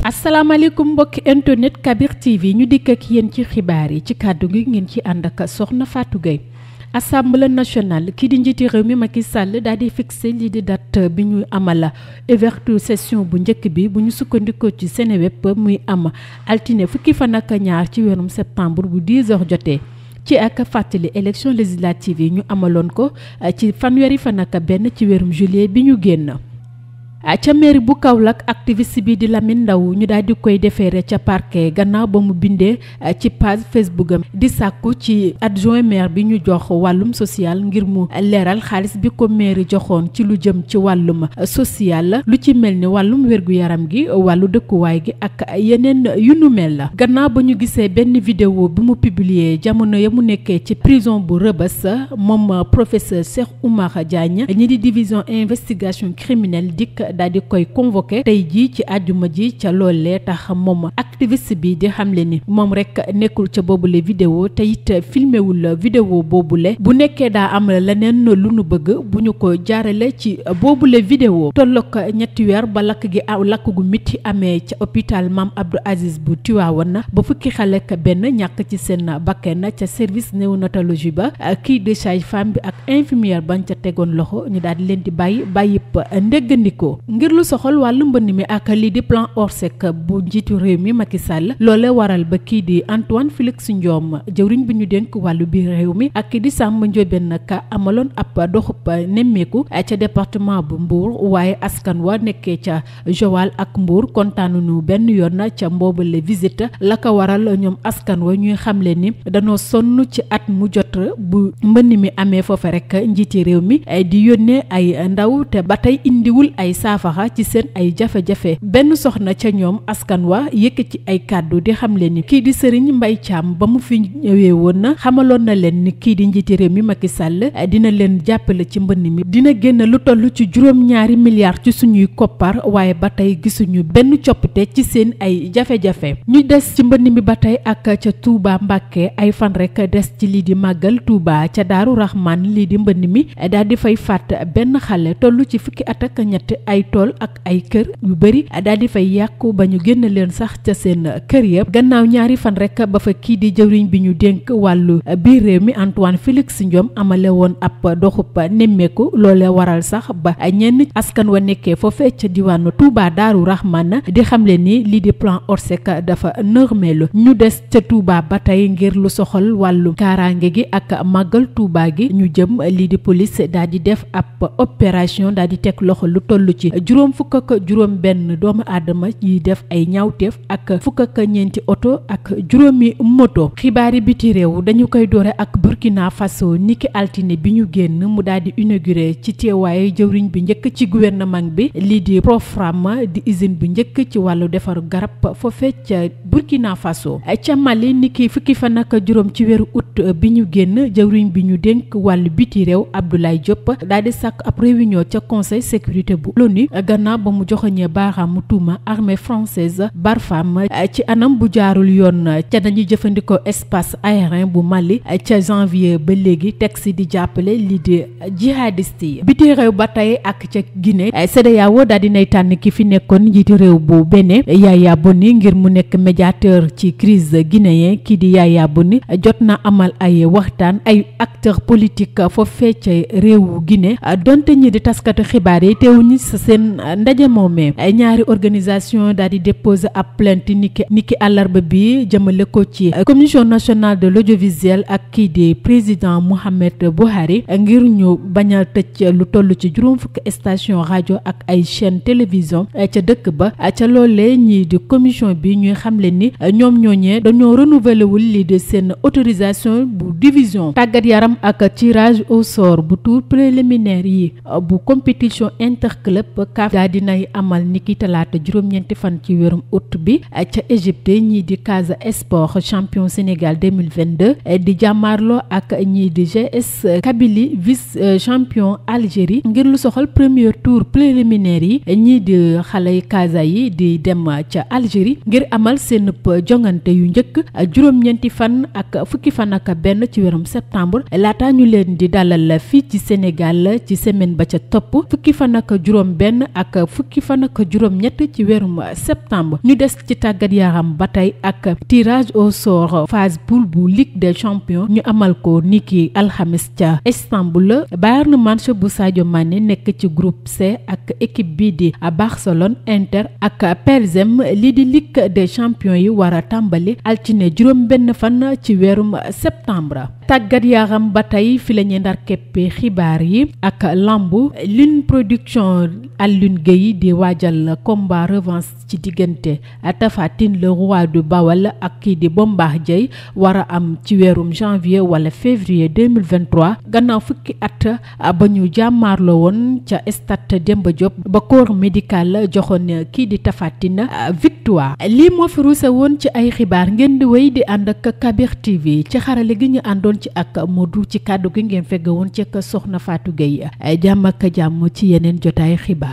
asalaamaaleykum mbokki internet Kabir TV ñu dikk ak yéen ci xibaar yi ci kàddu gi ngeen ci ànd ak soxna Fatou Gueye. Assemblée nationale kii di njiiti réew mi Macky Sall daal di fixé lii di date bi ñu amal ouverture session bu njëkk bi bu ñu sukkandikoo ci Seneweb muy am altine fukki fan ak ñaar ci weerum septembre bu 10h jotee. ci ak fàttali élection législative yi ñu amaloon ko ci fanweeri fan ak benn ci weerum juillet bi ñu génn. ca mairie bu Kaolack activiste bi di Lamine Ndaw ñu daal di koy defeere ca parquet gannaaw ba mu bindee ci page Facebook am di sàkku ci adjoint maire bi ñu jox wàllum social ngir mu leeral xaalis bi ko mairie joxoon ci lu jëm ci wàllum social lu ci mel ni wàllum wér-gu-yaram gi wàllu dëkkuwaay gi ak yeneen yu nu mel la. gannaaw ba ñu gisee benn vidéo bi mu publier jamono ya mu nekkee ci prison bu Rebeuss moom professeur Cheikh Oumar Diagne ñi di division investigation criminelle dikk daal di koy convoqué tey jii ci àjjuma ji ca loolee tax moom activiste bi di xamle ni moom rek nekkul ca boobule vidéo te it filmewul vidéo boobule bu nekkee daa am leneen lu nu bëgg bu ñu ko jaarale ci boobule vidéo tolloog ñetti weer ba lakk gi lakk gu miti amee ca hôpital Mame Abdou Aziz bu Tivaouane ba fukki xale ak benn ñàkk ci seen bakken ca service néonatologie ba kii de sage-femme bi ak infirmière bañ ca tegoon loxo ñu daal di leen di bàyyip ndéggandikoo ngir lu soxal wàllu mbënn mi ak lii di plan Orsec bu njiitu réew mi Macky Sall loole waral ba kii di Antoine Félix Diome jëwriñ bi ñu dénk wàllu biir réew mi ak kii di Samba Ndiobène Ka amaloon ab doxub nemmeeku ca département bu Mbour waaye askan wa nekkee ca Joal ak Mbour kontaanuñu benn yoon ca mboobale visite la ko waral ñoom askan wa ñuy xamle ni danoo sonn ci at mu jot bu mbënn mi amee foofa rek njiiti réew mi di yónnee ay ndaw te ba tey indiwul ay saafara ci seen ay jafe-jafe benn soxna ca ñoom askan wa yëkkati ay kàddu di xamle ni kii di Serigne Mbaye Thiam ba mu fi ñëwee woon na xamaloon na leen ni kii di njiiti réew mi Macky Sall dina leen jàppale ci mbënn mi dina génn lu toll ci juróom-ñaari milliards ci suñuy koppar waaye ba tey gisuñu benn coppite ci seen ay jafe-jafe ñu des ci mbënn mi ba tey ak ca Touba Mbacké ay fan rek des ci lii di màggal Touba ca Daaru Rahman lii di mbënn mi daal di fay faat benn xale toll ci fukki at ak ñett ay tool ak ay kër yu bëri daal di fay yàqu ba ñu génn leen sax ca seen kër yëpp gannaaw ñaari fan rek ba fa kii di jëwriñ bi ñu dénk wàllu biir réew mi Antoine Félix Diome amale woon ab doxub nemmeeku loole waral sax ba ñenn askan wa nekkee foofee ca diwaanu Touba Daaru Rahman di xamle ni lii di plan Orsec dafa nërmeelu ñu des ca Touba ba tey ngir lu soxal wàllu kaaraange gi ak màggal Touba gi ñu jëm lii di police daal di def ab opération daal di teg loxo lu toll ci juróom fukk ak juróom benn doomu aadama yi def ay ñaawteef ak fukk ak ñeenti oto ak juróomi moto xibaari biti réew dañu koy doore ak Burkina Faso niki altine bi ñu génn mu daal di inauguré ci teewaayu jëwriñ bi njëkk ci gouvernement bi lii di Profram di usine bu njëkk ci wàllu defaru garab foofee ca Burkina Faso ca Mali niki fukki fan ak juróom ci weeru août bi ñu génn jëwriñ bi ñu dénk wàllu biti réew Abdoulaye Diop daal di sàkk ab réunion ca conseil sécurité bu l'ONU gannaaw ba mu joxoñee baaraamu tuuma armée française Barkhane ci anam bu jaarul yoon ca dañuy jëfandikoo espace aérien bu Mali ca janvier ba léegi teg si di jàppale lii di jihadiste yi biti réew ba tey ak ca Guinée CEDEAO daal dinay tànn ki fi nekkoon njiiti réew bu Bénin Yaya Boni ngir mu nekk médiateur ci crise guinéen kii di Yaya Boni jot na amal ay waxtaan ay acteurs politiques foofee ca réewu Guinée donte ñi di taskatu xibaar yi teewuñu sa seen ndaje moomee ñaari organisation daal di déposer ab plainte niki àllarba bi jëmale ko ci commission nationale de l'audiovisuel ak kii di président Mohamed Buhari ngir ñu bañ a tëj lu toll ci juróom fukki station rajo ak ay chaîne télévision ca dëkk ba ca loolee ñii di commission bi ñuy xamle ni ñoom ñooñee dañoo renouveler wul lii de seen autorisation bu division tàggat yaram ak tirage au sort bu tour préliminaire yi bu compétition interclub CAF daa dinay amal niki talaata juróom-ñeenti fan ci weerum août bi ca Égypte ñii di Casa Sport champion Sénégal 2022 di jàmmaarloo ak ñii di GS Kabylie vice champion Algérie ngir lu soxal premier tour préliminaire yi ñii di xale Casa yi di dem ca Algérie ngir amal seen jongante yu njëkk juróom-ñeenti fan ak fukki fan ak benn ci weerum septembre laata ñu leen di dalal fii ci Sénégal ci semaine ba ca topp fukki fan ak juróom benn ak fukki fan ak juróom-ñett ci weerum septembre. ñu des ci tàggat yaram ba tey ak tirage au sort phase poule bu Ligue des champions ñu amal ko niki alxamis ca Istanbul. Bayern Munich bu Sadio Mané nekk ci groupe C ak équipe bii di Barcelone, Inter ak PSM. lii di Ligue des champions yi war a tàmbali altine juróom benn fan ci weerum septembre. tàggat yaram ba tey fi la ñuy ndar keppe xibaar yi ak lambu. Lune Production Alioune Gueye di waajal combat revanche ci diggante Tapha Tine le roi du Bawal ak kii di Bombardier war a am ci weerum janvier wala février 2023 gannaaw fukki at ba ñu jàmmaarloo woon ca stade Demba Diop ba corps médical joxoon kii di Tapha Tine victoire. lii moo fi ruuse woon ci ay xibaar ngeen di wéy di ànd ak Kabir TV ci xarale gi ñu àndoon ci ak Modou ci kàddu gi ngeen fegg woon ci ak Soxna Fatou Gueye jàmm ak jàmm ci yeneen jotaay xibaar.